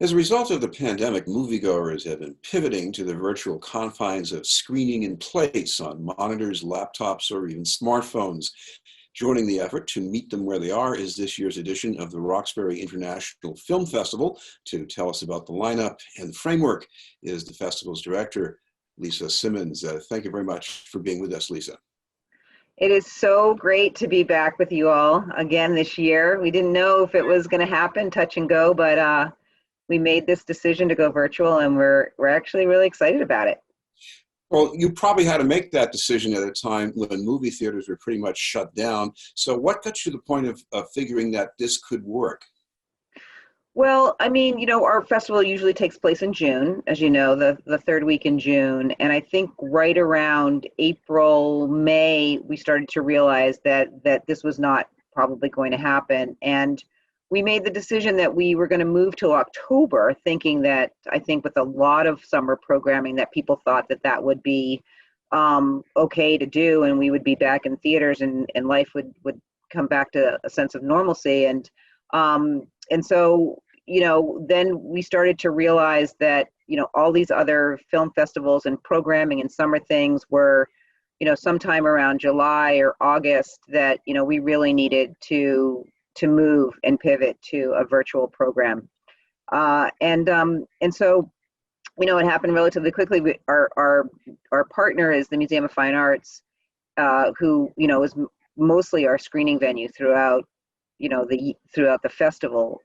As a result of the pandemic, moviegoers have been pivoting to the virtual confines of screening in place on monitors, laptops, or even smartphones. Joining the effort to meet them where they are is this year's edition of the Roxbury International Film Festival. To tell us about the lineup and the framework is the festival's director, Lisa Simmons. Thank you very much for being with us, Lisa. It is so great to be back with you all again this year. We didn't know if it was going to happen, touch and go, but we made this decision to go virtual, and we're actually really excited about it. Well, you probably had to make that decision at a time when movie theaters were pretty much shut down. So what got you to the point of figuring that this could work? Well, I mean, our festival usually takes place in June, as you know, the third week in June. And I think right around April, May, we started to realize that this was not probably going to happen. And we made the decision that we were going to move to October, thinking that, I think with a lot of summer programming, that people thought that would be okay to do, and we would be back in theaters, and life would come back to a sense of normalcy. And so, then we started to realize that, all these other film festivals and programming and summer things were, sometime around July or August, that, we really needed to move and pivot to a virtual program. And so, it happened relatively quickly. Our partner is the Museum of Fine Arts, who, is mostly our screening venue throughout the festival.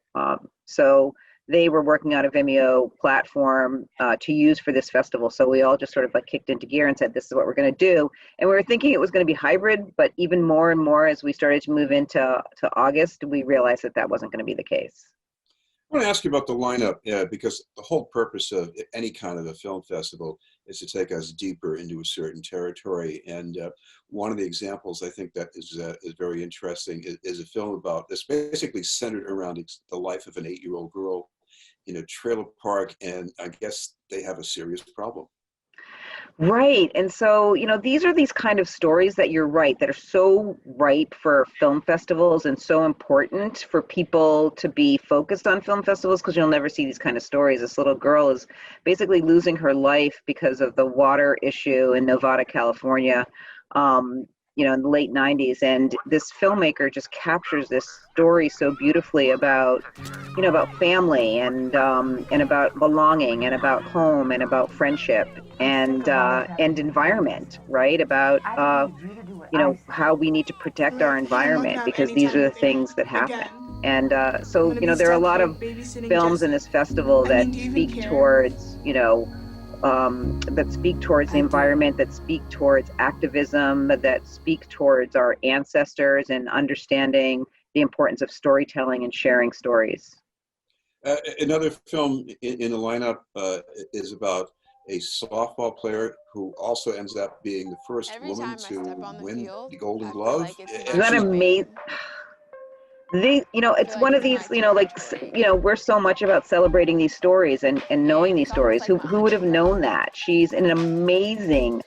So they were working on a Vimeo platform to use for this festival. So we all just sort of kicked into gear and said, this is what we're going to do. And we were thinking it was going to be hybrid, but even more and more as we started to move into August, we realized that wasn't going to be the case. I want to ask you about the lineup, because the whole purpose of any kind of a film festival is to take us deeper into a certain territory. And one of the examples I think that is very interesting is a film that's basically centered around the life of an 8-year-old girl in a trailer park, and I guess they have a serious problem. Right. And so, these are these kind of stories that you're right, that are so ripe for film festivals and so important for people to be focused on film festivals, because you'll never see these kind of stories. This little girl is basically losing her life because of the water issue in Nevada, California, in the late 90s. And this filmmaker just captures this story so beautifully about family and about belonging and about home and about friendship and environment, right? About how we need to protect our environment, because these are the things that happen. And so there are a lot of films in this festival that speak towards the environment, that speak towards activism, that speak towards our ancestors and understanding the importance of storytelling and sharing stories. Another film in the lineup is about a softball player who also ends up being the first woman to win the Golden Glove. Isn't that amazing? It's one of these, we're so much about celebrating these stories and knowing these stories. Who would have known that? She's an amazing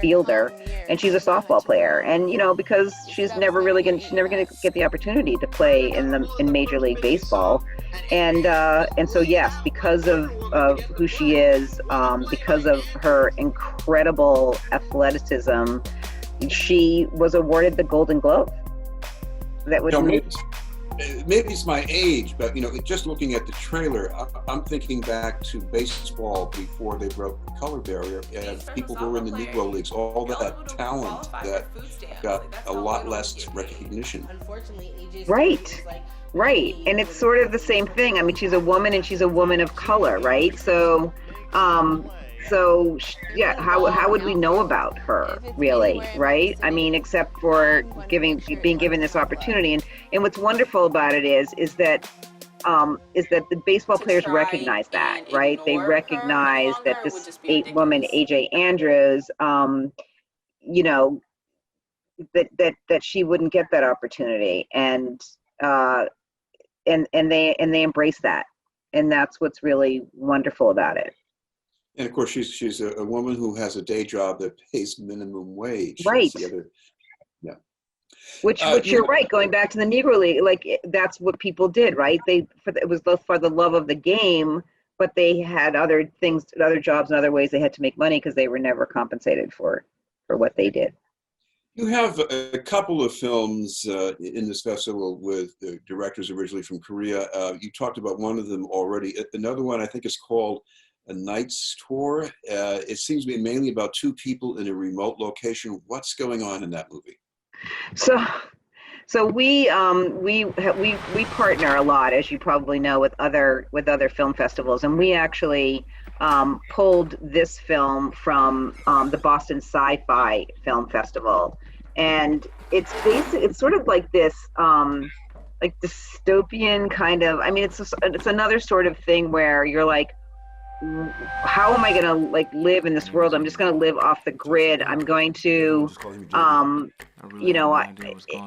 fielder, and she's a softball player. And, because she's never going to get the opportunity to play in Major League Baseball. And so, yes, because of who she is, because of her incredible athleticism, she was awarded the Golden Glove. That would maybe it's my age, but just looking at the trailer, I'm thinking back to baseball before they broke the color barrier, and people who were in the Negro Leagues, all that talent that got a lot less recognition. Right. And it's sort of the same thing. I mean, she's a woman, and she's a woman of color, right? So yeah, how would we know about her, really, right? I mean, except for being given this opportunity. And what's wonderful about it is that the baseball players recognize that, right? They recognize that this 8-woman AJ Andrews, that she wouldn't get that opportunity, and they embrace that, and that's what's really wonderful about it. And of course, she's a woman who has a day job that pays minimum wage. Right. Yeah. Which You you're right. Going back to the Negro League, like that's what people did, right? It was for the love of the game, but they had other things, other jobs, and other ways they had to make money because they were never compensated for what they did. You have a couple of films in this festival with directors originally from Korea. You talked about one of them already. Another one I think is called A Night's Tour. It seems to be mainly about two people in a remote location. What's going on in that movie? So so we partner a lot, as you probably know, with other film festivals, and we actually pulled this film from the Boston Sci-Fi Film Festival, and it's sort of like this like dystopian kind of. I mean, it's another sort of thing where you're like, how am I going to like live in this world? I'm just going to live off the grid. I'm going to, you know,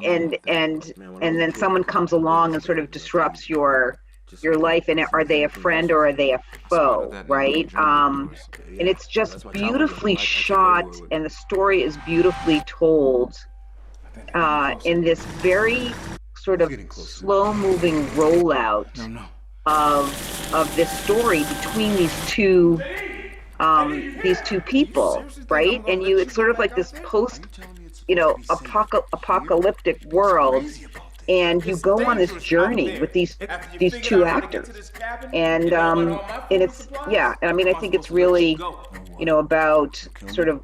and then someone comes along and sort of disrupts your life. And are they a friend or are they a foe, right? And it's just beautifully shot, and the story is beautifully told in this very sort of slow-moving rollout of this story between these two people, right? And it's sort of like this apocalyptic world, and you go on this journey with these two actors, and it's and I mean I think it's really about sort of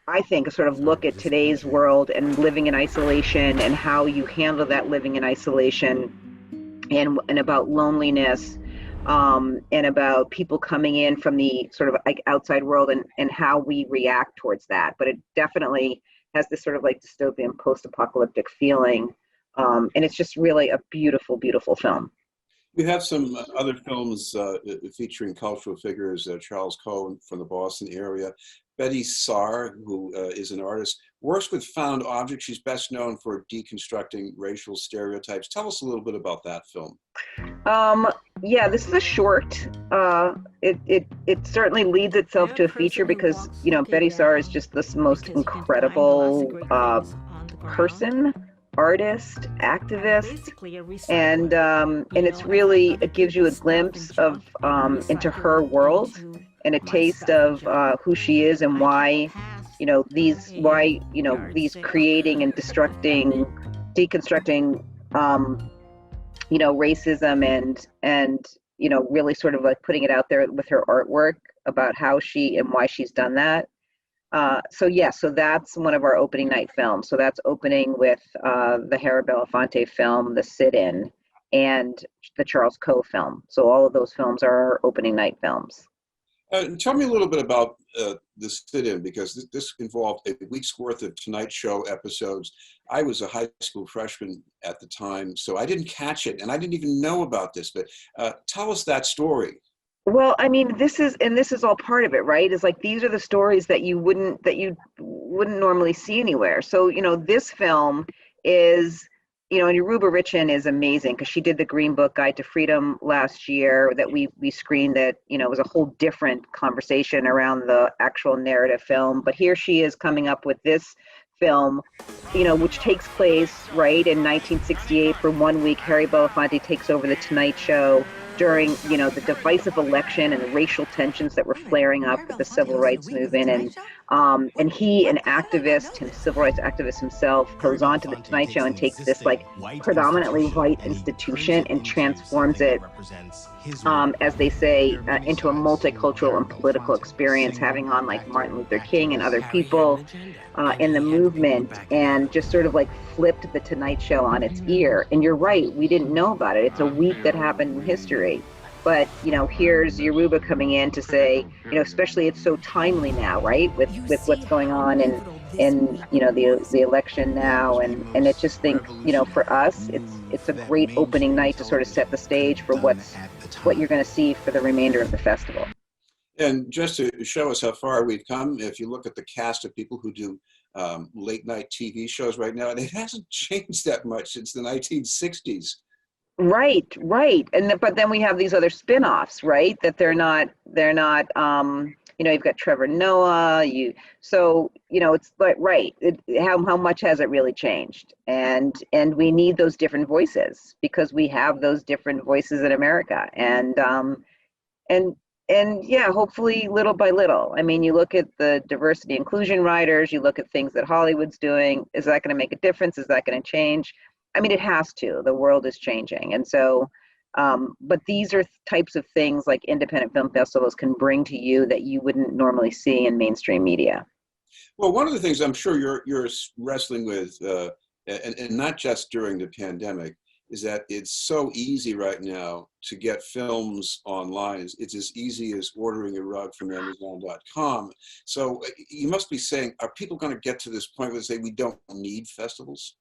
I think a sort of look at today's world and living in isolation and how you handle that living in isolation, and about loneliness, and about people coming in from the sort of like outside world, and how we react towards that. But it definitely has this sort of like dystopian post-apocalyptic feeling, and it's just really a beautiful, beautiful film. You have some other films featuring cultural figures, Charles Cohen from the Boston area. Betty Saar, who is an artist, works with found objects. She's best known for deconstructing racial stereotypes. Tell us a little bit about that film. This is a short. It certainly leads itself to a feature because Betty Saar is just this most incredible person, artist, activist, and it's really, it gives you a glimpse of into her world and a taste of who she is, and why these creating and deconstructing racism, and really sort of like putting it out there with her artwork about how she and why she's done that. So that's one of our opening night films. So that's opening with the Harry Belafonte film, The Sit-In, and the Charles Coe film. So all of those films are our opening night films. Tell me a little bit about The Sit-In, because this involved a week's worth of Tonight Show episodes. I was a high school freshman at the time, so I didn't catch it, and I didn't even know about this. But tell us that story. Well, I mean, this is all part of it, right? Is like, these are the stories that you wouldn't normally see anywhere. So, this film is, and Yoruba Richin is amazing because she did the Green Book Guide to Freedom last year that we screened, that, it was a whole different conversation around the actual narrative film. But here she is coming up with this film, which takes place right in 1968. For 1 week, Harry Belafonte takes over the Tonight Show during, the divisive election and the racial tensions that were flaring up with the civil rights movement. And he, an activist and civil rights activist himself, goes on to the Tonight Show and takes this like predominantly white institution and transforms it, as they say, into a multicultural and political experience, having on like Martin Luther King and other people in the movement, and just sort of like flipped the Tonight Show on its ear. And you're right, we didn't know about it. It's a week that happened in history. But, here's Yoruba coming in to say, especially it's so timely now, right? With what's going on and the election now. And I just think, for us, it's a great opening night to sort of set the stage for what you're going to see for the remainder of the festival. And just to show us how far we've come, if you look at the cast of people who do late night TV shows right now, it hasn't changed that much since the 1960s. Right, right. But then we have these other spin-offs, right? That they're not you've got Trevor Noah, it's like right. How much has it really changed? And we need those different voices because we have those different voices in America. And and yeah, hopefully little by little. I mean, you look at the diversity inclusion riders, you look at things that Hollywood's doing. Is that going to make a difference? Is that going to change? I mean, it has to. The world is changing. And so, but these are types of things like independent film festivals can bring to you that you wouldn't normally see in mainstream media. Well, one of the things I'm sure you're wrestling with, and not just during the pandemic, is that it's so easy right now to get films online. It's as easy as ordering a rug from Amazon.com. So you must be saying, are people going to get to this point where they say we don't need festivals?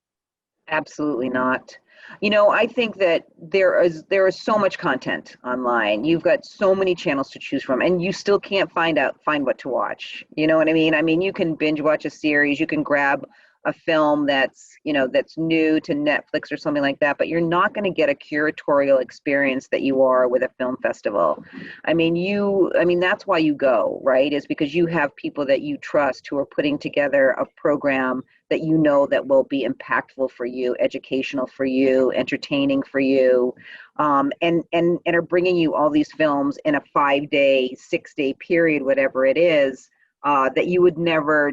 Absolutely not. I think that there is so much content online. You've got so many channels to choose from, and you still can't find what to watch. You know what I mean? I mean, you can binge watch a series, you can grab a film that's new to Netflix or something like that, but you're not going to get a curatorial experience that you are with a film festival. I mean that's why you go, right? Is because you have people that you trust who are putting together a program that you know that will be impactful for you, educational for you, entertaining for you, and are bringing you all these films in a 5 day, 6 day period, whatever it is, that you would never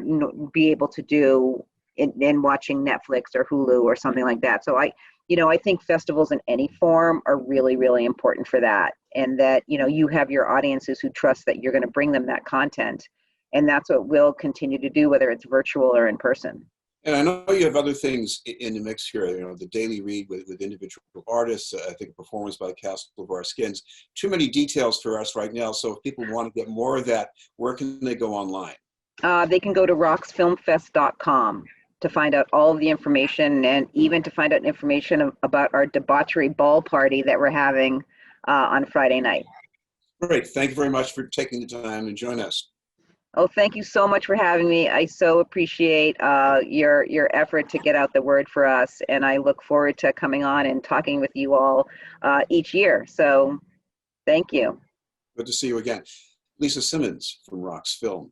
be able to do in watching Netflix or Hulu or something like that. So I think festivals in any form are really, really important for that, and that you have your audiences who trust that you're going to bring them that content, and that's what we'll continue to do, whether it's virtual or in person. And I know you have other things in the mix here, the daily read with individual artists, I think a performance by Castle of Our Skins. Too many details for us right now. So if people want to get more of that, where can they go online? They can go to roxfilmfest.com to find out all of the information, and even to find out information about our debauchery ball party that we're having on Friday night. Great. Thank you very much for taking the time to join us. Oh, thank you so much for having me. I so appreciate your effort to get out the word for us, and I look forward to coming on and talking with you all each year. So, thank you. Good to see you again. Lisa Simmons from Rox Film.